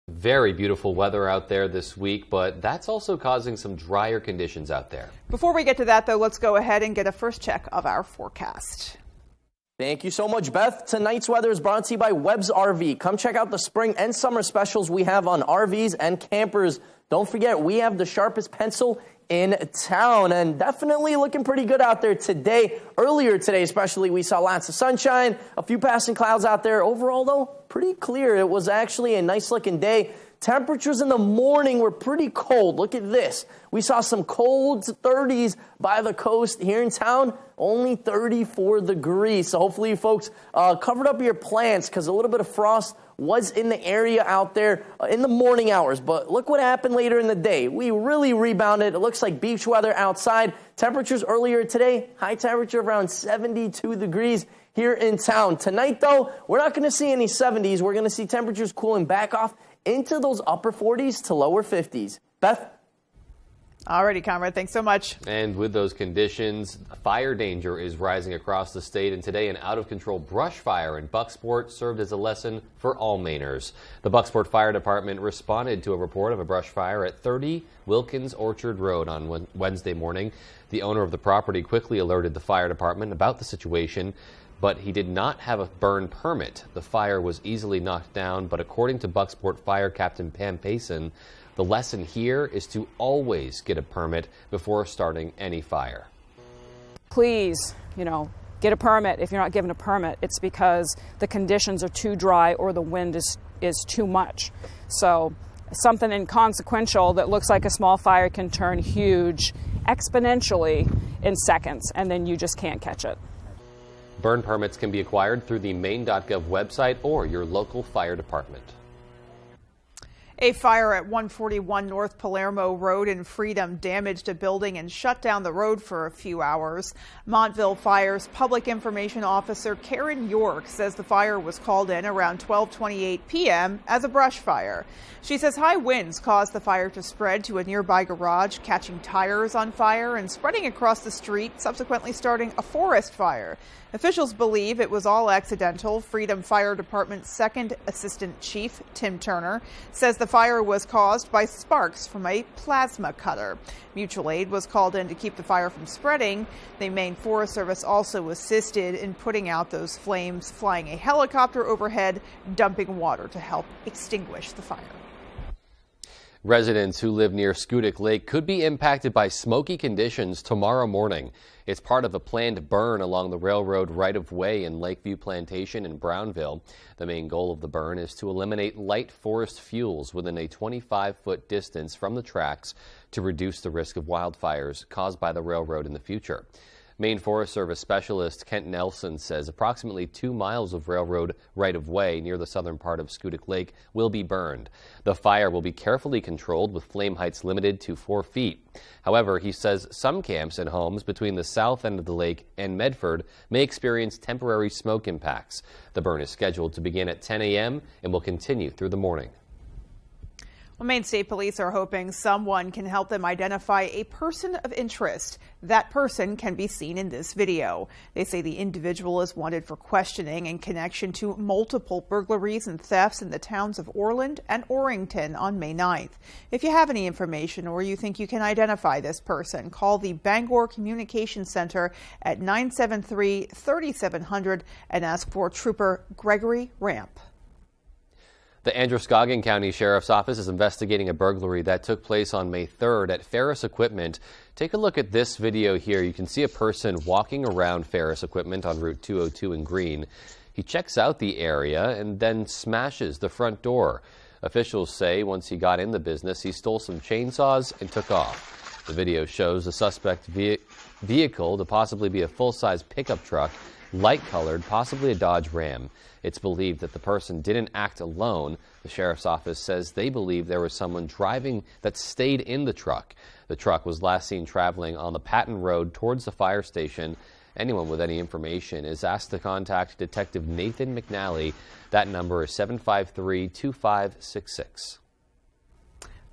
Very beautiful weather out there this week, but that's also causing some drier conditions out there. Before we get to that, though, let's go ahead and get a first check of our forecast. Thank you so much, Beth. Tonight's weather is brought to you by Webb's RV. Come check out the spring and summer specials we have on RVs and campers. Don't forget, we have the sharpest pencil in town, and definitely looking pretty good out there today. Earlier today, especially, we saw lots of sunshine, a few passing clouds out there. Overall, though, pretty clear. It was actually a nice-looking day. Temperatures in the morning were pretty cold. Look at this. We saw some cold 30s by the coast here in town, only 34 degrees. So hopefully you folks covered up your plants because a little bit of frost was in the area out there in the morning hours. But look what happened later in the day. We really rebounded. It looks like beach weather outside. Temperatures earlier today, high temperature around 72 degrees here in town. Tonight, though, we're not going to see any 70s. We're going to see temperatures cooling back off into those upper 40s to lower 50s. Beth? Alrighty, Conrad, thanks so much. And with those conditions, fire danger is rising across the state, and today an out-of-control brush fire in Bucksport served as a lesson for all Mainers. The Bucksport Fire Department responded to a report of a brush fire at 30 Wilkins Orchard Road on Wednesday morning. The owner of the property quickly alerted the fire department about the situation, but he did not have a burn permit. The fire was easily knocked down, but according to Bucksport Fire Captain Pam Payson, the lesson here is to always get a permit before starting any fire. Please, get a permit. If you're not given a permit, it's because the conditions are too dry or the wind is too much. So something inconsequential that looks like a small fire can turn huge exponentially in seconds, and then you just can't catch it. Burn permits can be acquired through the Maine.gov website or your local fire department. A fire at 141 North Palermo Road in Freedom damaged a building and shut down the road for a few hours. Montville Fire's Public Information Officer Karen York says the fire was called in around 12:28 p.m. as a brush fire. She says high winds caused the fire to spread to a nearby garage, catching tires on fire and spreading across the street, subsequently starting a forest fire. Officials believe it was all accidental. Freedom Fire Department's Second Assistant Chief, Tim Turner, says the fire was caused by sparks from a plasma cutter. Mutual aid was called in to keep the fire from spreading. The Maine Forest Service also assisted in putting out those flames, flying a helicopter overhead, dumping water to help extinguish the fire. Residents who live near Schoodic Lake could be impacted by smoky conditions tomorrow morning. It's part of a planned burn along the railroad right-of-way in Lakeview Plantation in Brownville. The main goal of the burn is to eliminate light forest fuels within a 25-foot distance from the tracks to reduce the risk of wildfires caused by the railroad in the future. Maine Forest Service specialist Kent Nelson says approximately 2 miles of railroad right-of-way near the southern part of Schoodic Lake will be burned. The fire will be carefully controlled with flame heights limited to 4 feet. However, he says some camps and homes between the south end of the lake and Medford may experience temporary smoke impacts. The burn is scheduled to begin at 10 a.m. and will continue through the morning. Well, Maine State Police are hoping someone can help them identify a person of interest. That person can be seen in this video. They say the individual is wanted for questioning in connection to multiple burglaries and thefts in the towns of Orland and Orrington on May 9th. If you have any information or you think you can identify this person, call the Bangor Communications Center at 973-3700 and ask for Trooper Gregory Ramp. The Androscoggin County Sheriff's Office is investigating a burglary that took place on May 3rd at Ferris Equipment. Take a look at this video here. You can see a person walking around Ferris Equipment on Route 202 in Green. He checks out the area and then smashes the front door. Officials say once he got in the business, he stole some chainsaws and took off. The video shows the suspect vehicle to possibly be a full-size pickup truck, light-colored, possibly a Dodge Ram. It's believed that the person didn't act alone. The sheriff's office says they believe there was someone driving that stayed in the truck. The truck was last seen traveling on the Patton Road towards the fire station. Anyone with any information is asked to contact Detective Nathan McNally. That number is 753-2566.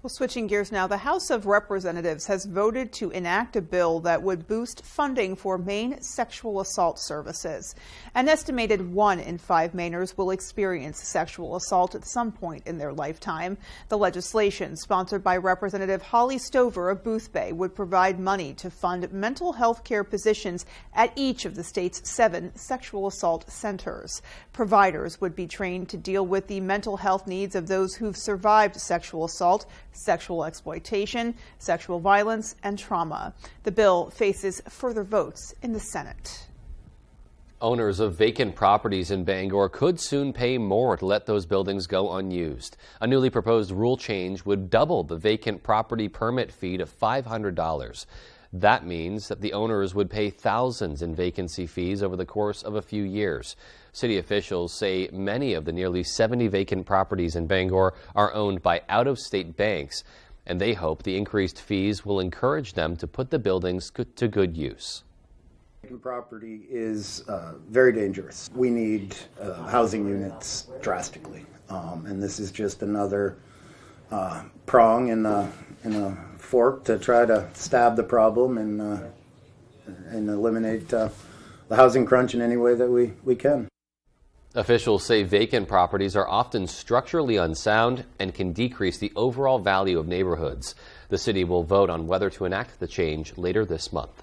Well, switching gears now, the House of Representatives has voted to enact a bill that would boost funding for Maine sexual assault services. An estimated 1 in 5 Mainers will experience sexual assault at some point in their lifetime. The legislation, sponsored by Representative Holly Stover of Boothbay, would provide money to fund mental health care positions at each of the state's 7 sexual assault centers. Providers would be trained to deal with the mental health needs of those who've survived sexual assault, sexual exploitation, sexual violence, and trauma. The bill faces further votes in the Senate. Owners of vacant properties in Bangor could soon pay more to let those buildings go unused. A newly proposed rule change would double the vacant property permit fee to $500. That means that the owners would pay thousands in vacancy fees over the course of a few years. City officials say many of the nearly 70 vacant properties in Bangor are owned by out-of-state banks, and they hope the increased fees will encourage them to put the buildings to good use. Vacant property is very dangerous. We need housing units drastically, and this is just another prong in a fork to try to stab the problem and eliminate the housing crunch in any way that we can. Officials say vacant properties are often structurally unsound and can decrease the overall value of neighborhoods. The city will vote on whether to enact the change later this month.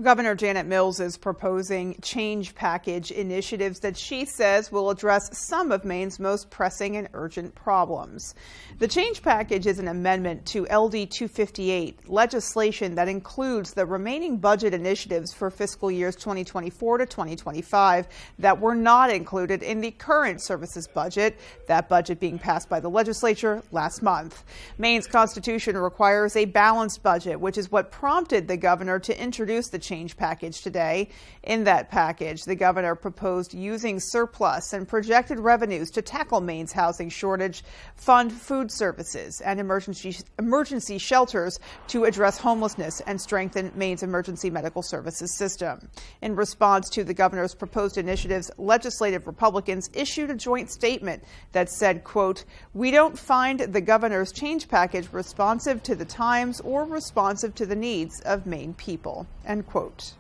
Governor Janet Mills is proposing change package initiatives that she says will address some of Maine's most pressing and urgent problems. The change package is an amendment to LD 258, legislation that includes the remaining budget initiatives for fiscal years 2024 to 2025 that were not included in the current services budget, that budget being passed by the legislature last month. Maine's Constitution requires a balanced budget, which is what prompted the governor to introduce the change package today. In that package, the governor proposed using surplus and projected revenues to tackle Maine's housing shortage, fund food services and emergency shelters to address homelessness, and strengthen Maine's emergency medical services system. In response to the governor's proposed initiatives, legislative Republicans issued a joint statement that said, quote, "We don't find the governor's change package responsive to the times or responsive to the needs of Maine people," end quote.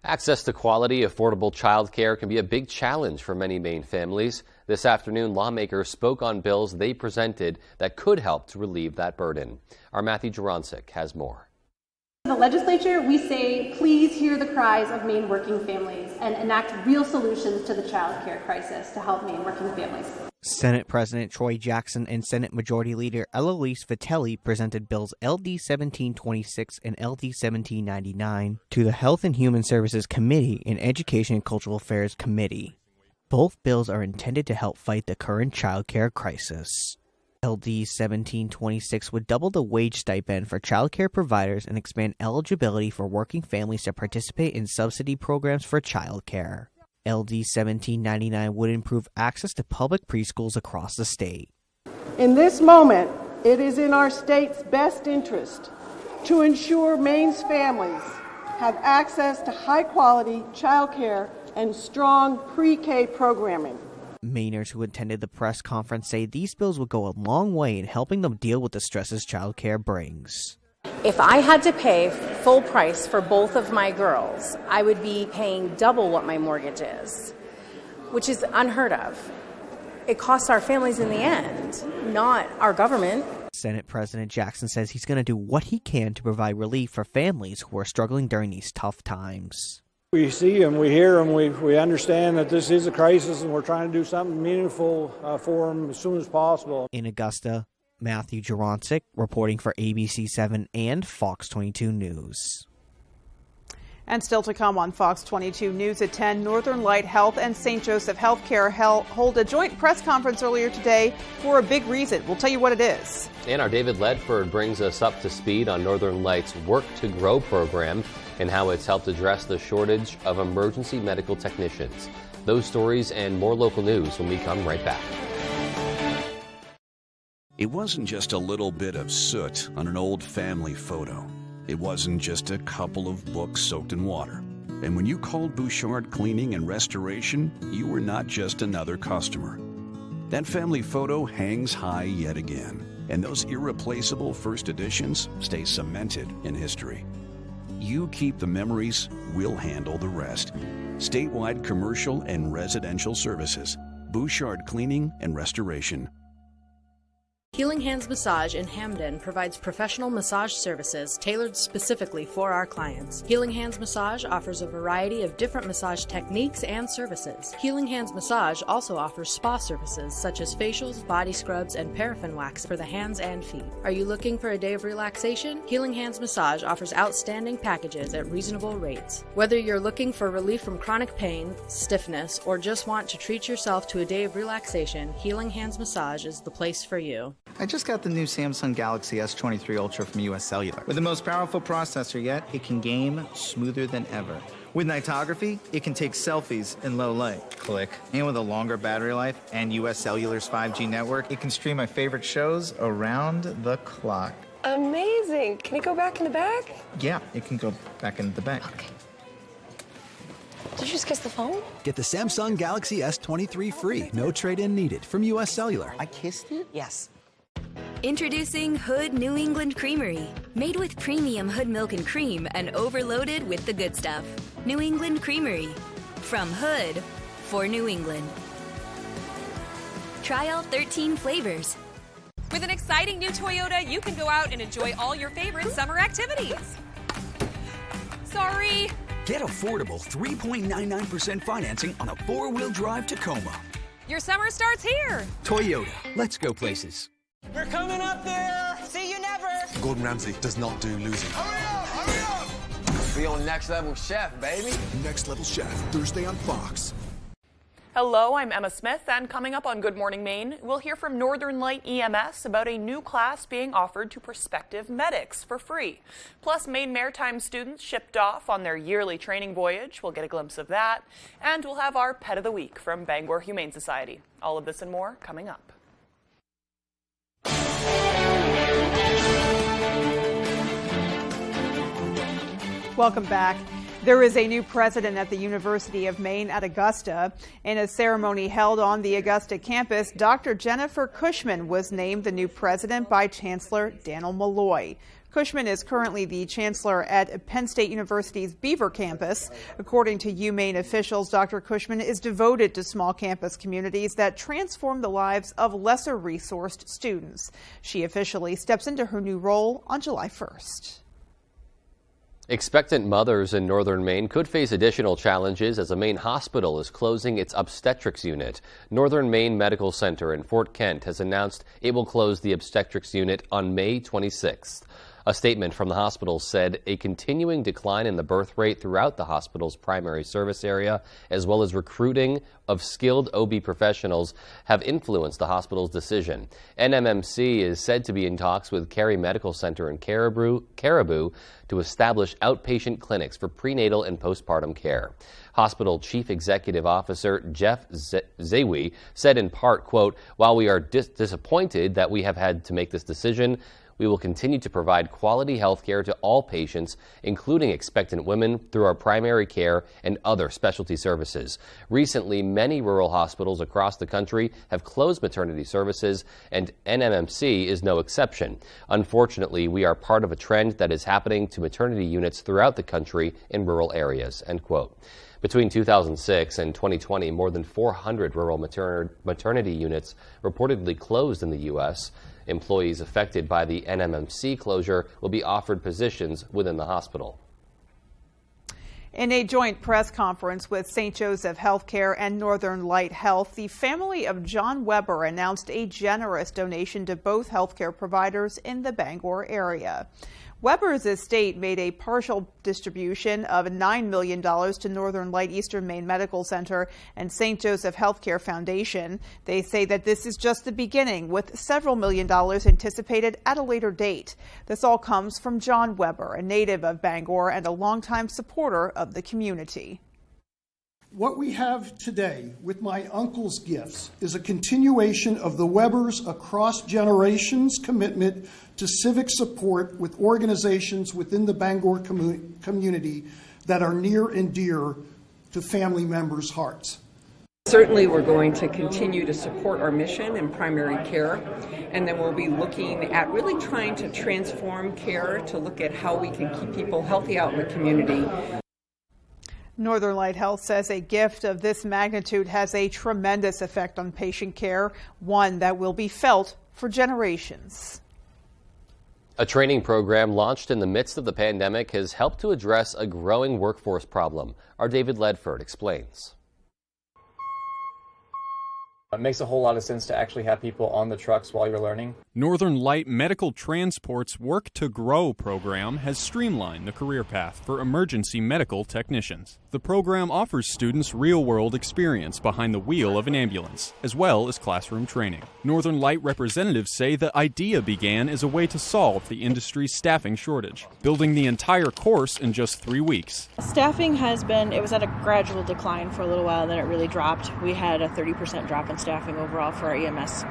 Access to quality, affordable child care can be a big challenge for many Maine families. This afternoon, lawmakers spoke on bills they presented that could help to relieve that burden. Our Matthew Jaroncic has more. The legislature, we say, please hear the cries of Maine working families and enact real solutions to the child care crisis to help Maine working families. Senate President Troy Jackson and Senate Majority Leader Eloise Vitelli presented bills LD 1726 and LD 1799 to the Health and Human Services Committee and Education and Cultural Affairs Committee. Both bills are intended to help fight the current child care crisis. LD 1726 would double the wage stipend for child care providers and expand eligibility for working families to participate in subsidy programs for child care. LD 1799 would improve access to public preschools across the state. In this moment, it is in our state's best interest to ensure Maine's families have access to high-quality child care and strong pre-K programming. Mainers who attended the press conference say these bills would go a long way in helping them deal with the stresses child care brings. If I had to pay full price for both of my girls, I would be paying double what my mortgage is, which is unheard of. It costs our families in the end, not our government. Senate President Jackson says he's going to do what he can to provide relief for families who are struggling during these tough times. We see them, we hear them, we understand that this is a crisis and we're trying to do something meaningful for them as soon as possible. In Augusta, Matthew Jaroncic reporting for ABC7 and Fox 22 News. And still to come on Fox 22 News at 10, Northern Light Health and St. Joseph Healthcare hold a joint press conference earlier today for a big reason. We'll tell you what it is. And our David Ledford brings us up to speed on Northern Light's Work to Grow program and how it's helped address the shortage of emergency medical technicians. Those stories and more local news when we come right back. It wasn't just a little bit of soot on an old family photo. It wasn't just a couple of books soaked in water. And when you called Bouchard Cleaning and Restoration, you were not just another customer. That family photo hangs high yet again, and those irreplaceable first editions stay cemented in history. You keep the memories, we'll handle the rest. Statewide commercial and residential services. Bouchard Cleaning and Restoration. Healing Hands Massage in Hamden provides professional massage services tailored specifically for our clients. Healing Hands Massage offers a variety of different massage techniques and services. Healing Hands Massage also offers spa services such as facials, body scrubs, and paraffin wax for the hands and feet. Are you looking for a day of relaxation? Healing Hands Massage offers outstanding packages at reasonable rates. Whether you're looking for relief from chronic pain, stiffness, or just want to treat yourself to a day of relaxation, Healing Hands Massage is the place for you. I just got the new Samsung Galaxy S23 Ultra from US Cellular. With the most powerful processor yet, it can game smoother than ever. With nightography, it can take selfies in low light. Click. And with a longer battery life and US Cellular's 5G network, it can stream my favorite shows around the clock. Amazing. Can it go back in the bag? Yeah, it can go back into the bag. Okay. Did you just kiss the phone? Get the Samsung Galaxy S23 free. No trade-in needed from US Cellular. I kissed it? Yes. Introducing Hood New England Creamery. Made with premium Hood milk and cream and overloaded with the good stuff. New England Creamery. From Hood for New England. Try all 13 flavors. With an exciting new Toyota, you can go out and enjoy all your favorite summer activities. Sorry. Get affordable 3.99% financing on a four-wheel drive Tacoma. Your summer starts here. Toyota. Let's go places. We're coming up there. See you never. Gordon Ramsay does not do losing. Hurry up, hurry up. We on Next Level Chef, baby. Next Level Chef, Thursday on Fox. Hello, I'm Emma Smith, and coming up on Good Morning Maine, we'll hear from Northern Light EMS about a new class being offered to prospective medics for free. Plus, Maine Maritime students shipped off on their yearly training voyage. We'll get a glimpse of that. And we'll have our Pet of the Week from Bangor Humane Society. All of this and more coming up. Welcome back. There is a new president at the University of Maine at Augusta. In a ceremony held on the Augusta campus, Dr. Jennifer Cushman was named the new president by Chancellor Daniel Malloy. Cushman is currently the chancellor at Penn State University's Beaver campus. According to UMaine officials, Dr. Cushman is devoted to small campus communities that transform the lives of lesser resourced students. She officially steps into her new role on July 1st. Expectant mothers in northern Maine could face additional challenges as a Maine hospital is closing its obstetrics unit. Northern Maine Medical Center in Fort Kent has announced it will close the obstetrics unit on May 26th. A statement from the hospital said a continuing decline in the birth rate throughout the hospital's primary service area, as well as recruiting of skilled OB professionals, have influenced the hospital's decision. NMMC is said to be in talks with Cary Medical Center in Caribou to establish outpatient clinics for prenatal and postpartum care. Hospital Chief Executive Officer Jeff Zawi said in part, quote, "While we are disappointed that we have had to make this decision, we will continue to provide quality health care to all patients, including expectant women, through our primary care and other specialty services. Recently, many rural hospitals across the country have closed maternity services, and NMMC is no exception. Unfortunately, we are part of a trend that is happening to maternity units throughout the country in rural areas," end quote. Between 2006 and 2020, more than 400 rural maternity units reportedly closed in the U.S. Employees affected by the NMMC closure will be offered positions within the hospital. In a joint press conference with St. Joseph Healthcare and Northern Light Health, the family of John Weber announced a generous donation to both healthcare providers in the Bangor area. Weber's estate made a partial distribution of $9 million to Northern Light Eastern Maine Medical Center and St. Joseph Healthcare Foundation. They say that this is just the beginning, with several $1 million anticipated at a later date. This all comes from John Weber, a native of Bangor and a longtime supporter of the community. What we have today with my uncle's gifts is a continuation of the Webers across generations' commitment to civic support with organizations within the Bangor community that are near and dear to family members' hearts. Certainly we're going to continue to support our mission in primary care, and then we'll be looking at really trying to transform care to look at how we can keep people healthy out in the community. Northern Light Health says a gift of this magnitude has a tremendous effect on patient care, one that will be felt for generations. A training program launched in the midst of the pandemic has helped to address a growing workforce problem. Our David Ledford explains. It makes a whole lot of sense to actually have people on the trucks while you're learning. Northern Light Medical Transport's Work to Grow program has streamlined the career path for emergency medical technicians. The program offers students real-world experience behind the wheel of an ambulance, as well as classroom training. Northern Light representatives say the idea began as a way to solve the industry's staffing shortage, building the entire course in just 3 weeks. Staffing it was at a gradual decline for a little while, then it really dropped. We had a 30% drop in staffing overall for our EMS,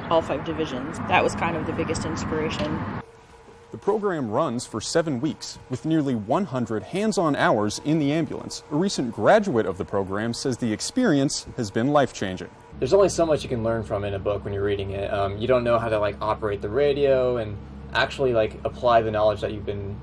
all 5 divisions. That was kind of the biggest inspiration. The program runs for 7 weeks, with nearly 100 hands-on hours in the ambulance. A recent graduate of the program says the experience has been life-changing. There's only so much you can learn from in a book when you're reading it. You don't know how to operate the radio and actually apply the knowledge that you've been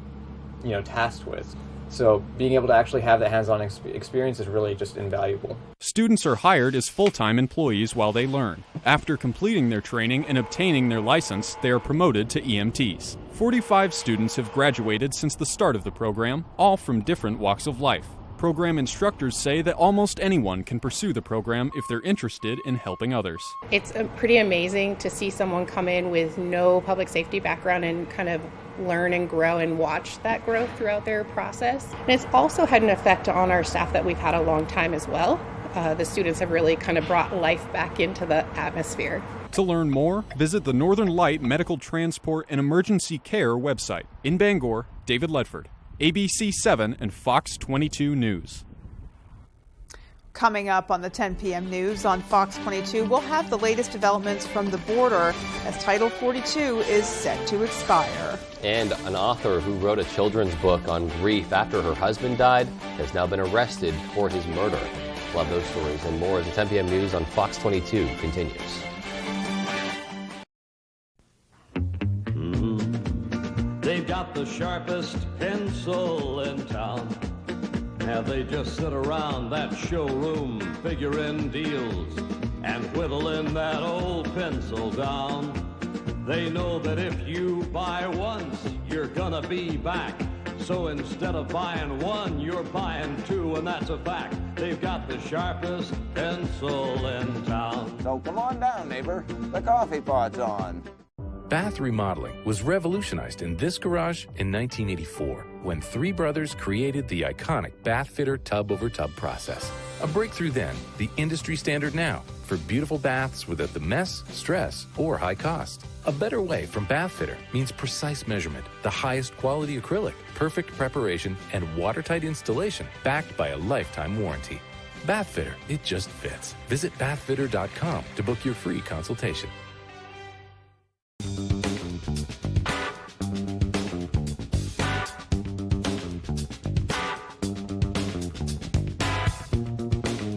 tasked with. So being able to actually have that hands-on experience is really just invaluable. Students are hired as full-time employees while they learn. After completing their training and obtaining their license, they are promoted to EMTs. 45 students have graduated since the start of the program, all from different walks of life. Program instructors say that almost anyone can pursue the program if they're interested in helping others. It's pretty amazing to see someone come in with no public safety background and kind of learn and grow and watch that growth throughout their process. And it's also had an effect on our staff that we've had a long time as well. The students have really kind of brought life back into the atmosphere. To learn more, visit the Northern Light Medical Transport and Emergency Care website. In Bangor, David Ledford, ABC 7 and Fox 22 News. Coming up on the 10 p.m. news on Fox 22, we'll have the latest developments from the border as Title 42 is set to expire. And an author who wrote a children's book on grief after her husband died has now been arrested for his murder. Love those stories and more as the 10 p.m. news on Fox 22 continues. They've got the sharpest pencil in town. Now they just sit around that showroom figuring deals and whittling that old pencil down. They know that if you buy once, you're gonna be back. So instead of buying one, you're buying two, and that's a fact. They've got the sharpest pencil in town. So come on down, neighbor. The coffee pot's on. Bath remodeling was revolutionized in this garage in 1984 when 3 brothers created the iconic bath fitter tub-over-tub process. A breakthrough then, the industry standard now for beautiful baths without the mess, stress, or high cost. A better way from bath fitter means precise measurement, the highest quality acrylic, perfect preparation, and watertight installation backed by a lifetime warranty. Bath fitter, it just fits. Visit bathfitter.com to book your free consultation.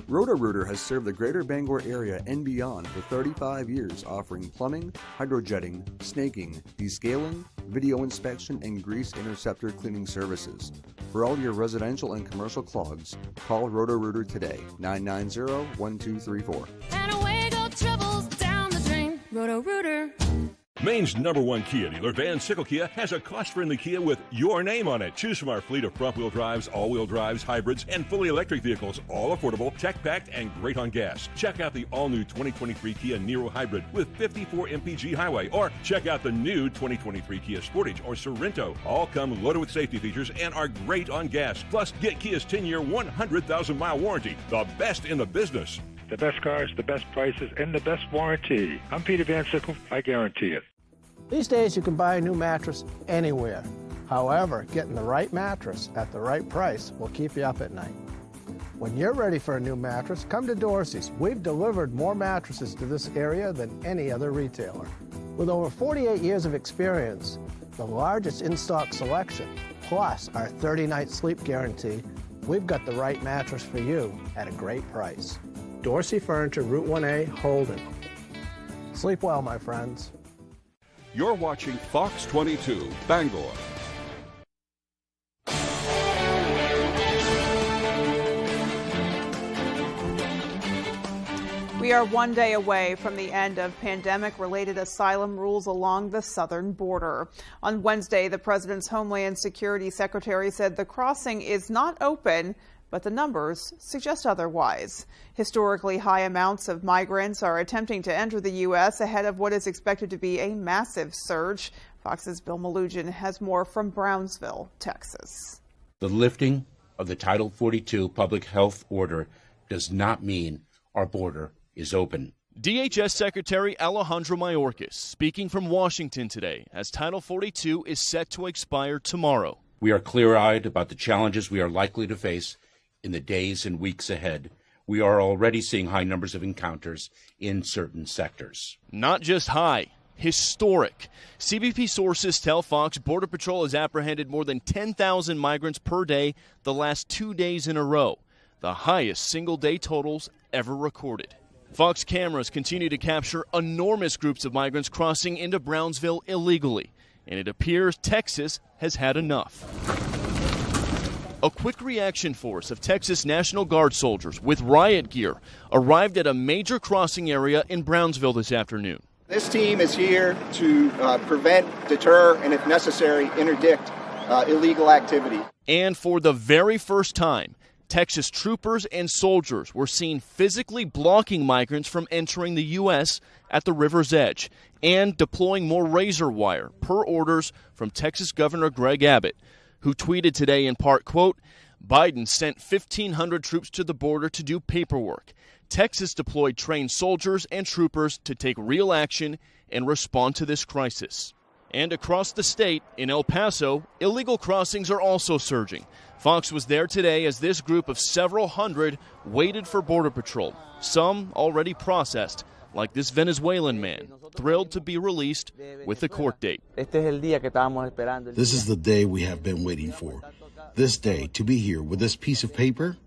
Roto-Rooter has served the greater Bangor area and beyond for 35 years, offering plumbing, hydrojetting, snaking, descaling, video inspection, and grease interceptor cleaning services. For all your residential and commercial clogs, call Roto-Rooter today, 990-1234. And away go troubles down the drain. Roto-Rooter. Maine's #1 Kia dealer, Van Sickle Kia, has a cost-friendly Kia with your name on it. Choose from our fleet of front-wheel drives, all-wheel drives, hybrids, and fully electric vehicles, all affordable, tech-packed, and great on gas. Check out the all-new 2023 Kia Niro Hybrid with 54 mpg highway, or check out the new 2023 Kia Sportage or Sorrento. All come loaded with safety features and are great on gas. Plus, get Kia's 10-year, 100,000-mile warranty, the best in the business. The best cars, the best prices, and the best warranty. I'm Peter Van Sickle. I guarantee it. These days you can buy a new mattress anywhere. However, getting the right mattress at the right price will keep you up at night. When you're ready for a new mattress, come to Dorsey's. We've delivered more mattresses to this area than any other retailer. With over 48 years of experience, the largest in-stock selection, plus our 30-night sleep guarantee, we've got the right mattress for you at a great price. Dorsey Furniture, Route 1A, Holden. Sleep well, my friends. You're watching Fox 22, Bangor. We are one day away from the end of pandemic-related asylum rules along the southern border. On Wednesday, the president's Homeland Security Secretary said the crossing is not open, but the numbers suggest otherwise. Historically high amounts of migrants are attempting to enter the U.S. ahead of what is expected to be a massive surge. Fox's Bill Malugin has more from Brownsville, Texas. The lifting of the Title 42 public health order does not mean our border is open. DHS Secretary Alejandro Mayorkas speaking from Washington today as Title 42 is set to expire tomorrow. We are clear-eyed about the challenges we are likely to face in the days and weeks ahead. We are already seeing high numbers of encounters in certain sectors. Not just high, historic. CBP sources tell Fox Border Patrol has apprehended more than 10,000 migrants per day the last 2 days in a row, the highest single-day totals ever recorded. Fox cameras continue to capture enormous groups of migrants crossing into Brownsville illegally, and it appears Texas has had enough. A quick reaction force of Texas National Guard soldiers with riot gear arrived at a major crossing area in Brownsville this afternoon. This team is here to prevent, deter, and if necessary, interdict illegal activity. And for the very first time, Texas troopers and soldiers were seen physically blocking migrants from entering the U.S. at the river's edge and deploying more razor wire per orders from Texas Governor Greg Abbott, who tweeted today in part, quote, Biden sent 1,500 troops to the border to do paperwork. Texas deployed trained soldiers and troopers to take real action and respond to this crisis. And across the state, in El Paso, illegal crossings are also surging. Fox was there today as this group of several hundred waited for Border Patrol, some already processed, like this Venezuelan man, thrilled to be released with a court date. This is the day we have been waiting for. This day, to be here with this piece of paper.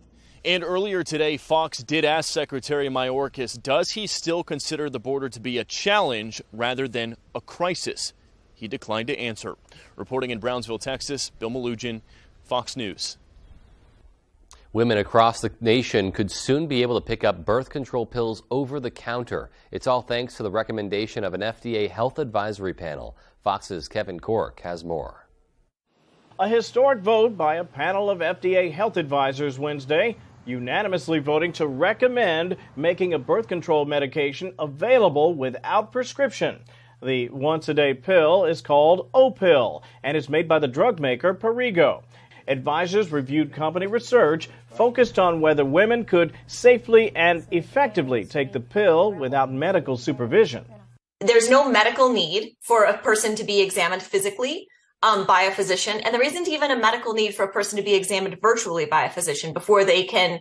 And earlier today, Fox did ask Secretary Mayorkas, does he still consider the border to be a challenge rather than a crisis? He declined to answer. Reporting in Brownsville, Texas, Bill Malugin, Fox News. Women across the nation could soon be able to pick up birth control pills over the counter. It's all thanks to the recommendation of an FDA health advisory panel. Fox's Kevin Cork has more. A historic vote by a panel of FDA health advisors Wednesday, unanimously voting to recommend making a birth control medication available without prescription. The once-a-day pill is called O-Pill and is made by the drug maker Perrigo. Advisors reviewed company research focused on whether women could safely and effectively take the pill without medical supervision. There's no medical need for a person to be examined physically by a physician, and there isn't even a medical need for a person to be examined virtually by a physician before they can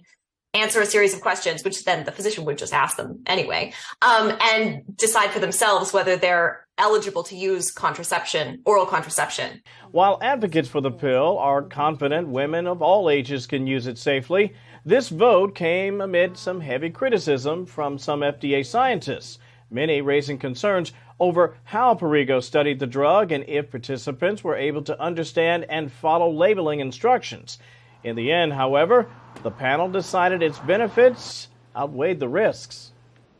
answer a series of questions, which then the physician would just ask them anyway, and decide for themselves whether they're eligible to use contraception, oral contraception. While advocates for the pill are confident women of all ages can use it safely, this vote came amid some heavy criticism from some FDA scientists, many raising concerns over how Perrigo studied the drug and if participants were able to understand and follow labeling instructions. In the end, however, the panel decided its benefits outweighed the risks.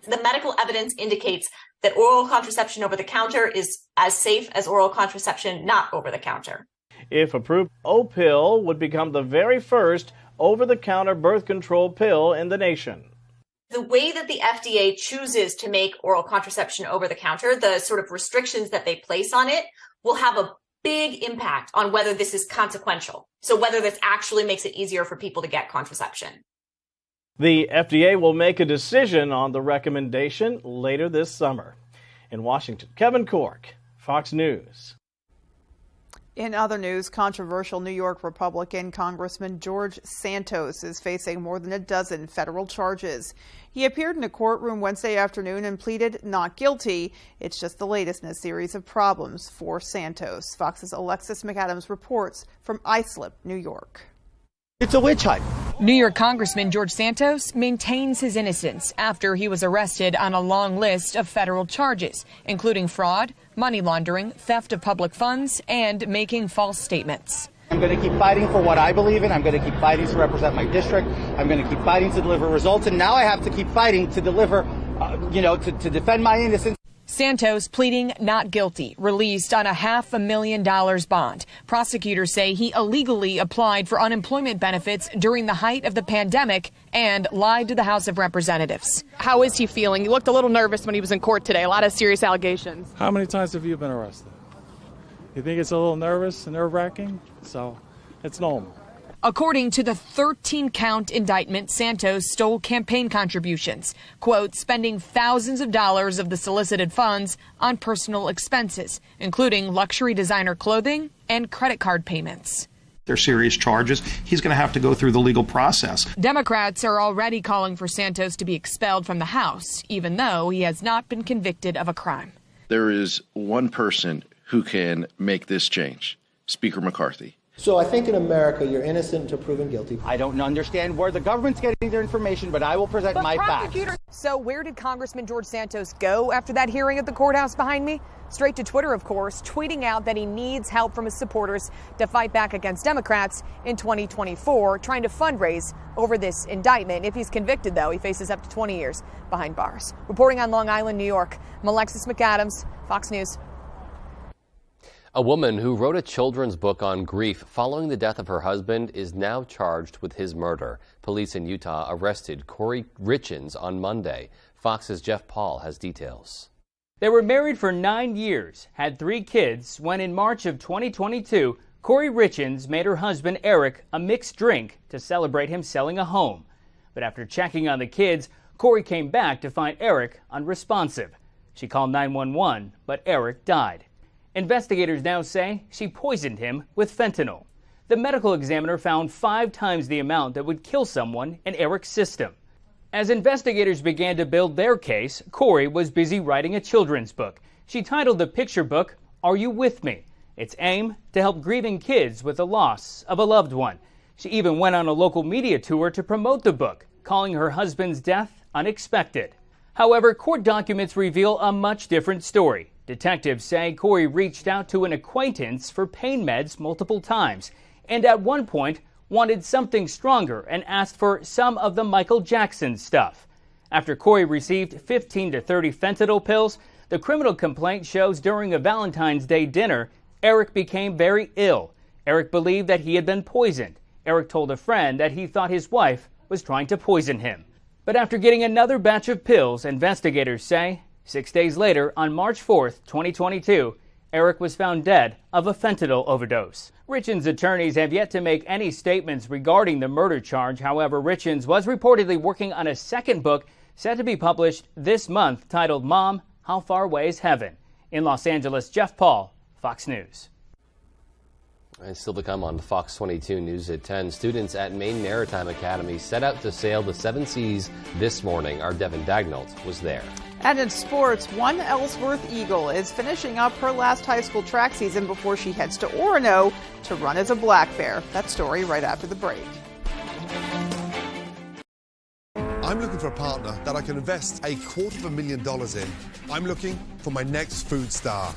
The medical evidence indicates that oral contraception over the counter is as safe as oral contraception not over the counter. If approved, O-Pill would become the very first over-the-counter birth control pill in the nation. The way that the FDA chooses to make oral contraception over the counter, the sort of restrictions that they place on it, will have a big impact on whether this is consequential. So whether this actually makes it easier for people to get contraception. The FDA will make a decision on the recommendation later this summer. In Washington, Kevin Cork, Fox News. In other news, controversial New York Republican Congressman George Santos is facing more than a dozen federal charges. He appeared in a courtroom Wednesday afternoon and pleaded not guilty. It's just the latest in a series of problems for Santos. Fox's Alexis McAdams reports from Islip, New York. It's a witch hunt. New York Congressman George Santos maintains his innocence after he was arrested on a long list of federal charges, including fraud, money laundering, theft of public funds, and making false statements. I'm going to keep fighting for what I believe in. I'm going to keep fighting to represent my district. I'm going to keep fighting to deliver results. And now I have to keep fighting to deliver, to defend my innocence. Santos pleading not guilty, released on a $500,000 bond. Prosecutors say he illegally applied for unemployment benefits during the height of the pandemic and lied to the House of Representatives. How is he feeling? He looked a little nervous when he was in court today. A lot of serious allegations. How many times have you been arrested? You think it's a little nervous and nerve-wracking? So it's normal. According to the 13-count indictment, Santos stole campaign contributions, quote, spending thousands of dollars of the solicited funds on personal expenses, including luxury designer clothing and credit card payments. They're serious charges. He's going to have to go through the legal process. Democrats are already calling for Santos to be expelled from the House, even though he has not been convicted of a crime. There is one person who can make this change, Speaker McCarthy. So I think in America, you're innocent until proven guilty. I don't understand where the government's getting their information, but I will present my facts. So where did Congressman George Santos go after that hearing at the courthouse behind me? Straight to Twitter, of course, tweeting out that he needs help from his supporters to fight back against Democrats in 2024, trying to fundraise over this indictment. If he's convicted, though, he faces up to 20 years behind bars. Reporting on Long Island, New York, I'm Alexis McAdams, Fox News. A woman who wrote a children's book on grief following the death of her husband is now charged with his murder. Police in Utah arrested Corey Richins on Monday. Fox's Jeff Paul has details. They were married for 9 years, had 3 kids, when in March of 2022, Corey Richins made her husband Eric a mixed drink to celebrate him selling a home. But after checking on the kids, Corey came back to find Eric unresponsive. She called 911, but Eric died. Investigators now say she poisoned him with fentanyl. The medical examiner found 5 times the amount that would kill someone in Eric's system. As investigators began to build their case, Corey was busy writing a children's book. She titled the picture book, Are You With Me? Its aim to help grieving kids with the loss of a loved one. She even went on a local media tour to promote the book, calling her husband's death unexpected. However, court documents reveal a much different story. Detectives say Corey reached out to an acquaintance for pain meds multiple times, and at one point wanted something stronger and asked for some of the Michael Jackson stuff. After Corey received 15 to 30 fentanyl pills, the criminal complaint shows during a Valentine's Day dinner, Eric became very ill. Eric believed that he had been poisoned. Eric told a friend that he thought his wife was trying to poison him. But after getting another batch of pills, investigators say 6 days later, on March 4th, 2022, Eric was found dead of a fentanyl overdose. Richins' attorneys have yet to make any statements regarding the murder charge. However, Richins was reportedly working on a second book set to be published this month titled Mom, How Far Away is Heaven? In Los Angeles, Jeff Paul, Fox News. And still to come on Fox 22 News at 10, students at Maine Maritime Academy set out to sail the 7 seas this morning. Our Devin Dagnalt was there. And in sports, one Ellsworth Eagle is finishing up her last high school track season before she heads to Orono to run as a black bear. That story right after the break. I'm looking for a partner that I can invest $250,000 in. I'm looking for my next food star.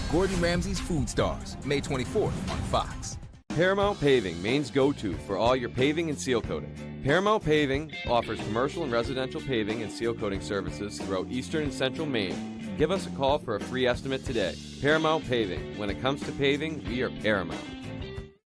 Gordon Ramsay's Food Stars, May 24th on Fox. Paramount Paving, Maine's go-to for all your paving and seal coating. Paramount Paving offers commercial and residential paving and seal coating services throughout eastern and central Maine. Give us a call for a free estimate today. Paramount Paving. When it comes to paving, we are Paramount.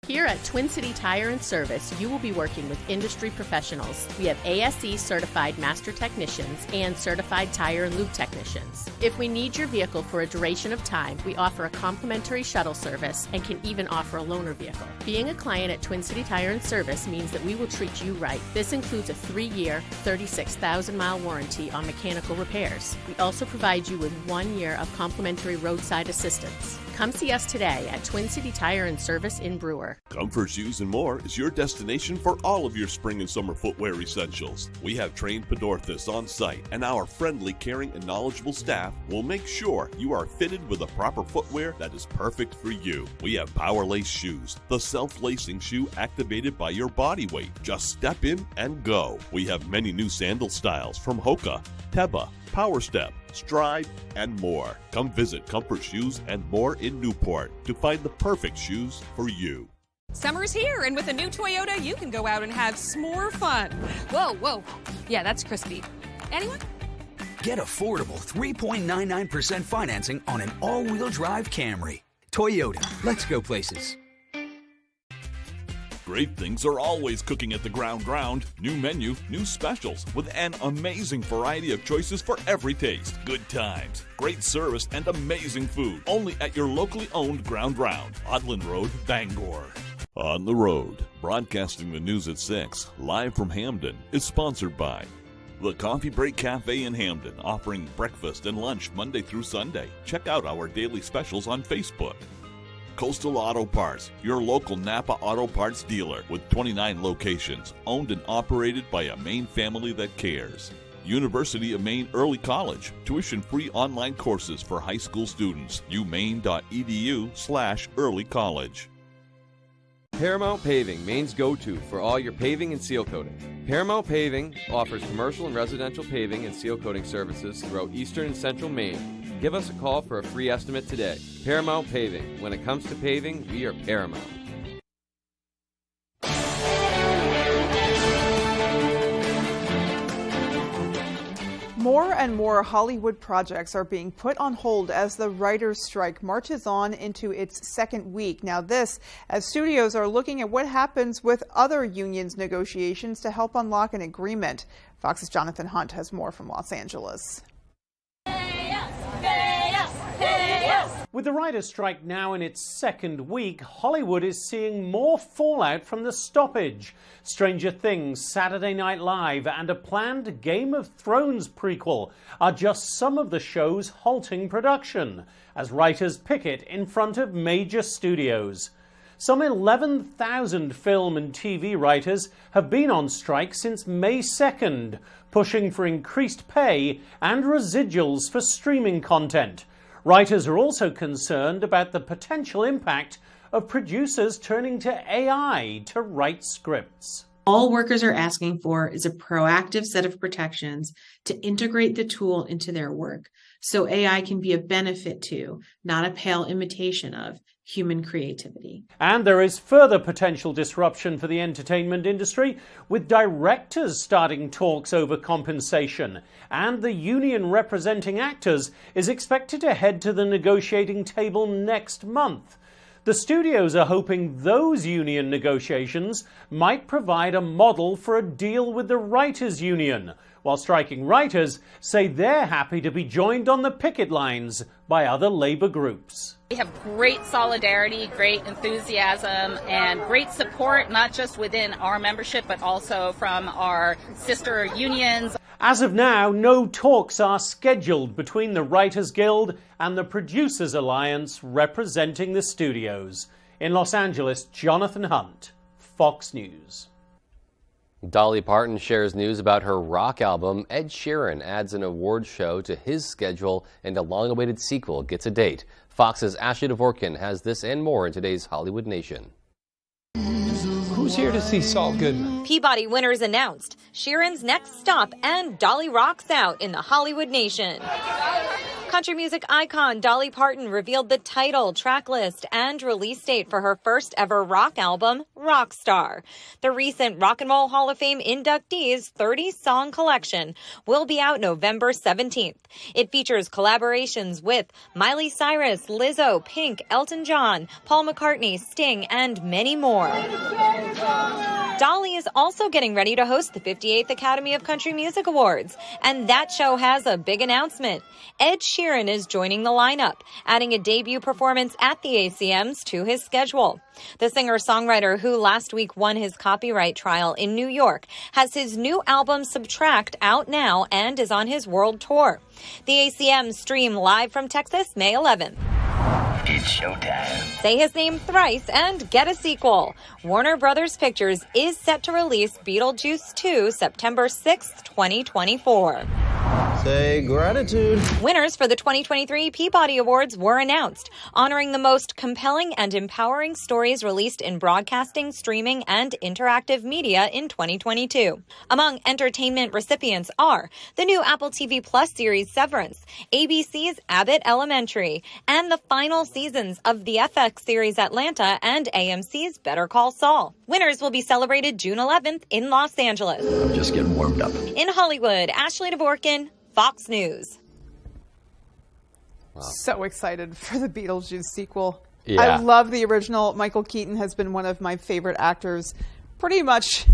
Here at Twin City Tire and Service, you will be working with industry professionals. We have ASE certified master technicians and certified tire and lube technicians. If we need your vehicle for a duration of time, we offer a complimentary shuttle service and can even offer a loaner vehicle. Being a client at Twin City Tire and Service means that we will treat you right. This includes a 3-year, 36,000-mile warranty on mechanical repairs. We also provide you with 1 year of complimentary roadside assistance. Come see us today at Twin City Tire and Service in Brewer. Comfort Shoes and More is your destination for all of your spring and summer footwear essentials. We have trained podorthists on site, and our friendly, caring, and knowledgeable staff will make sure you are fitted with the proper footwear that is perfect for you. We have Power Lace shoes, the self-lacing shoe activated by your body weight. Just step in and go. We have many new sandal styles from Hoka, Teva, Power Step, Stride, and more. Come visit Comfort Shoes and More in Newport to find the perfect shoes for you. Summer's here, and with a new Toyota, you can go out and have s'more fun. Whoa. Yeah, that's crispy. Anyone? Get affordable 3.99% financing on an all-wheel drive Camry. Toyota, let's go places. Great things are always cooking at the Ground. New menu, new specials, with an amazing variety of choices for every taste. Good times, great service, and amazing food. Only at your locally owned Ground, Odland Road, Bangor. On the Road, broadcasting the news at 6, live from Hamden, is sponsored by the Coffee Break Cafe in Hamden, offering breakfast and lunch Monday through Sunday. Check out our daily specials on Facebook. Coastal Auto Parts, your local Napa Auto Parts dealer with 29 locations, owned and operated by a Maine family that cares. University of Maine Early College, tuition-free online courses for high school students. umaine.edu/early college. Paramount Paving, Maine's go-to for all your paving and seal coating. Paramount Paving offers commercial and residential paving and seal coating services throughout eastern and central Maine. Give us a call for a free estimate today. Paramount Paving. When it comes to paving, we are Paramount. More and more Hollywood projects are being put on hold as the writers' strike marches on into its second week. Now this, as studios are looking at what happens with other unions' negotiations to help unlock an agreement. Fox's Jonathan Hunt has more from Los Angeles. With the writers' strike now in its second week, Hollywood is seeing more fallout from the stoppage. Stranger Things, Saturday Night Live, and a planned Game of Thrones prequel are just some of the shows halting production, as writers picket in front of major studios. Some 11,000 film and TV writers have been on strike since May 2nd, pushing for increased pay and residuals for streaming content. Writers are also concerned about the potential impact of producers turning to AI to write scripts. All workers are asking for is a proactive set of protections to integrate the tool into their work, so AI can be a benefit to, not a pale imitation of, human creativity. And there is further potential disruption for the entertainment industry, with directors starting talks over compensation, and the union representing actors is expected to head to the negotiating table next month. The studios are hoping those union negotiations might provide a model for a deal with the writers' union, while striking writers say they're happy to be joined on the picket lines by other labor groups. We have great solidarity, great enthusiasm, and great support, not just within our membership, but also from our sister unions. As of now, no talks are scheduled between the Writers Guild and the Producers Alliance representing the studios. In Los Angeles, Jonathan Hunt, Fox News. Dolly Parton shares news about her rock album. Ed Sheeran adds an award show to his schedule, and a long-awaited sequel gets a date. Fox's Ashley Dvorkin has this and more in today's Hollywood Nation. Who's here to see Saul Goodman? Peabody winners announced, Sheeran's next stop, and Dolly rocks out in the Hollywood Nation. Country music icon Dolly Parton revealed the title, track list, and release date for her first ever rock album, Rockstar. The recent Rock and Roll Hall of Fame inductees' 30-song collection will be out November 17th. It features collaborations with Miley Cyrus, Lizzo, Pink, Elton John, Paul McCartney, Sting, and many more. Dolly is also getting ready to host the 58th Academy of Country Music Awards, and that show has a big announcement. Ed Sheeran is joining the lineup, adding a debut performance at the ACMs to his schedule. The singer-songwriter, who last week won his copyright trial in New York, has his new album Subtract out now and is on his world tour. The ACMs stream live from Texas May 11th. It's showtime. Say his name thrice and get a sequel. Warner Brothers Pictures is set to release Beetlejuice 2 September 6th, 2024. Say gratitude. Winners for the 2023 Peabody Awards were announced, honoring the most compelling and empowering stories released in broadcasting, streaming, and interactive media in 2022. Among entertainment recipients are the new Apple TV Plus series Severance, ABC's Abbott Elementary, and the final seasons of the FX series Atlanta and AMC's Better Call Saul. Winners will be celebrated June 11th in Los Angeles. I'm just getting warmed up. In Hollywood, Ashley Dvorkin, Fox News. Wow. So excited for the Beetlejuice sequel. Yeah. I love the original. Michael Keaton has been one of my favorite actors pretty much,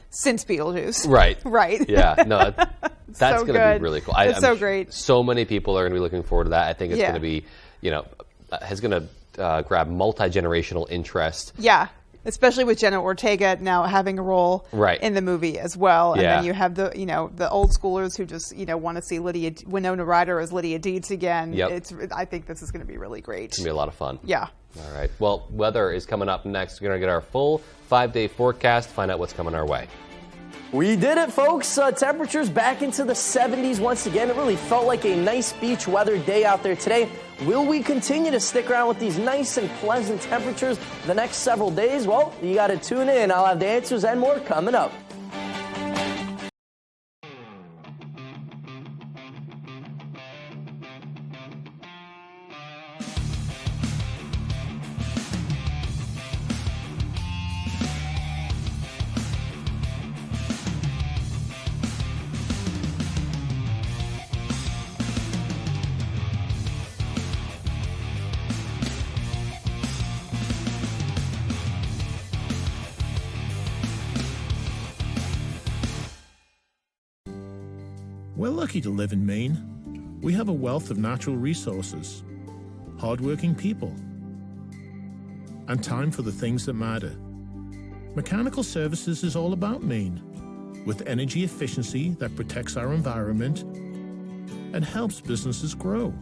since Beetlejuice. Right. Right. Yeah. No, that's So going to good. be really cool. It's so great. So many people are going to be looking forward to that. I think it's Yeah. going to be, is going to grab multi-generational interest. Yeah. Especially with Jenna Ortega now having a role Right. in the movie as well. And Yeah. then you have the old schoolers who just, want to see Winona Ryder as Lydia Deetz again. Yep. I think this is going to be really great. It's going to be a lot of fun. Yeah. All right. Well, weather is coming up next. We're going to get our full 5-day forecast, find out what's coming our way. We did it, folks. Temperatures back into the 70s once again. It really felt like a nice beach weather day out there today. Will we continue to stick around with these nice and pleasant temperatures the next several days? Well, you got to tune in. I'll have the answers and more coming up. We're lucky to live in Maine. We have a wealth of natural resources, hardworking people, and time for the things that matter. Mechanical Services is all about Maine, with energy efficiency that protects our environment and helps businesses grow.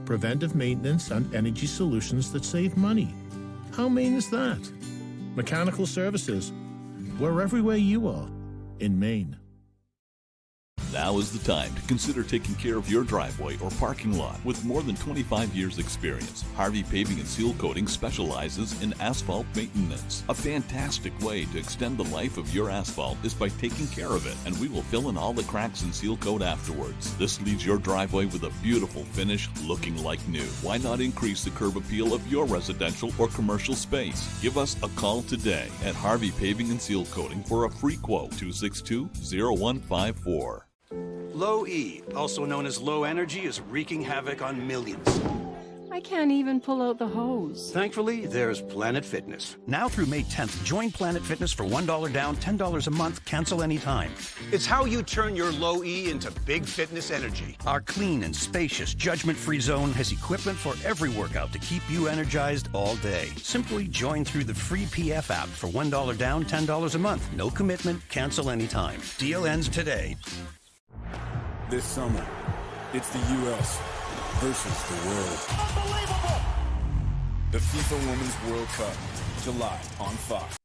Preventive maintenance and energy solutions that save money. How Maine is that? Mechanical Services. We're everywhere you are in Maine. Now is the time to consider taking care of your driveway or parking lot. With more than 25 years experience, Harvey Paving and Seal Coating specializes in asphalt maintenance. A fantastic way to extend the life of your asphalt is by taking care of it, and we will fill in all the cracks and seal coat afterwards. This leaves your driveway with a beautiful finish looking like new. Why not increase the curb appeal of your residential or commercial space? Give us a call today at Harvey Paving and Seal Coating for a free quote, 262-0154. Low E, also known as low energy, is wreaking havoc on millions. I can't even pull out the hose. Thankfully, there's Planet Fitness. Now through May 10th, join Planet Fitness for $1 down, $10 a month, cancel anytime. It's how you turn your low E into big fitness energy. Our clean and spacious, judgment-free zone has equipment for every workout to keep you energized all day. Simply join through the free PF app for $1 down, $10 a month. No commitment, cancel anytime. Deal ends today. This summer, it's the U.S. versus the world. Unbelievable! The FIFA Women's World Cup, July on Fox.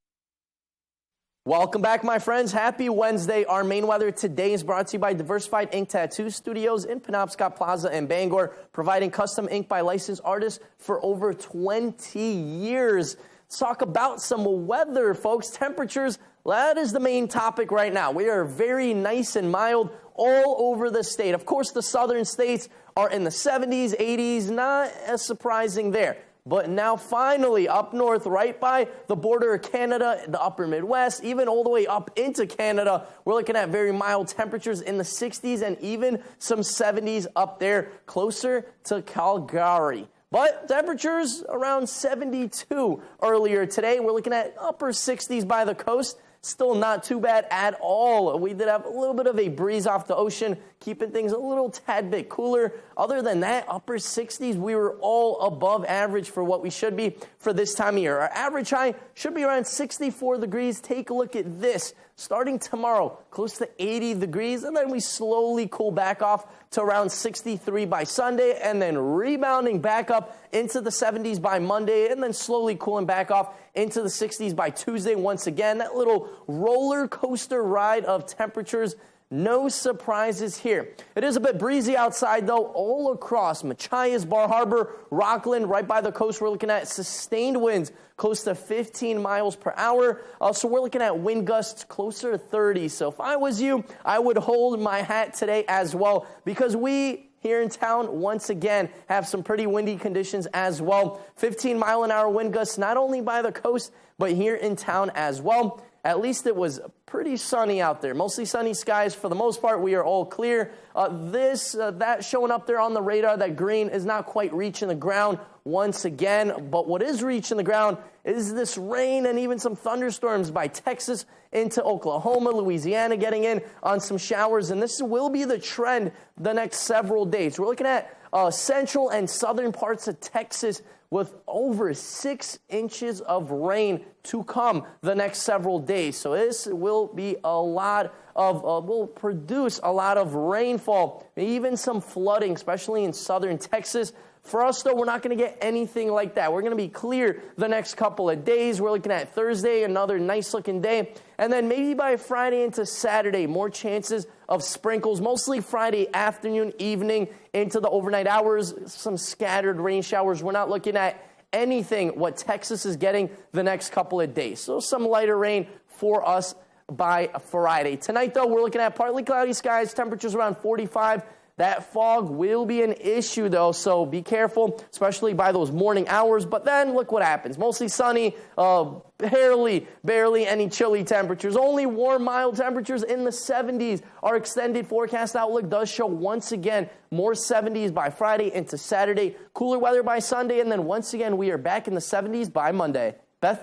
Welcome back, my friends. Happy Wednesday. Our main weather today is brought to you by Diversified Ink Tattoo Studios in Penobscot Plaza and Bangor, providing custom ink by licensed artists for over 20 years. Let's talk about some weather, folks. Temperatures, that is the main topic right now. We are very nice and mild all over the state. Of course, the southern states are in the 70s, 80s, not as surprising there. But now finally up north, right by the border of Canada, the upper Midwest, even all the way up into Canada, we're looking at very mild temperatures in the 60s and even some 70s up there closer to Calgary. But temperatures around 72 earlier today. We're looking at upper 60s by the coast. still not too bad at all. We did have a little bit of a breeze off the ocean, keeping things a little tad bit cooler. Other than that, upper 60s, we were all above average for what we should be for this time of year. Our average high should be around 64 degrees. Take a look at this. Starting tomorrow, close to 80 degrees, and then we slowly cool back off to around 63 by Sunday, and then rebounding back up into the 70s by Monday, and then slowly cooling back off into the 60s by Tuesday once again. That little roller coaster ride of temperatures. No surprises here. It is a bit breezy outside, though, all across Machias, Bar Harbor, Rockland, right by the coast. We're looking at sustained winds close to 15 miles per hour. So we're looking at wind gusts closer to 30. So if I was you, I would hold my hat today as well, because we here in town, once again, have some pretty windy conditions as well. 15-mile-an-hour wind gusts, not only by the coast, but here in town as well. At least it was pretty sunny out there. Mostly sunny skies for the most part. We are all clear. That showing up there on the radar, that green, is not quite reaching the ground once again. But what is reaching the ground is this rain and even some thunderstorms by Texas into Oklahoma, Louisiana, getting in on some showers. And this will be the trend the next several days. We're looking at central and southern parts of Texas with over 6 inches of rain to come the next several days. So this will be a lot of, will produce a lot of rainfall, even some flooding, especially in southern Texas. For us, though, we're not going to get anything like that. We're going to be clear the next couple of days. We're looking at Thursday, another nice-looking day. And then maybe by Friday into Saturday, more chances of sprinkles, mostly Friday afternoon, evening, into the overnight hours. Some scattered rain showers. We're not looking at anything what Texas is getting the next couple of days. So some lighter rain for us by Friday. Tonight, though, we're looking at partly cloudy skies, temperatures around 45. That fog will be an issue, though, so be careful, especially by those morning hours. But then look what happens. Mostly sunny, barely any chilly temperatures. Only warm, mild temperatures in the 70s. Our extended forecast outlook does show, once again, more 70s by Friday into Saturday. Cooler weather by Sunday, and then once again, we are back in the 70s by Monday. Beth?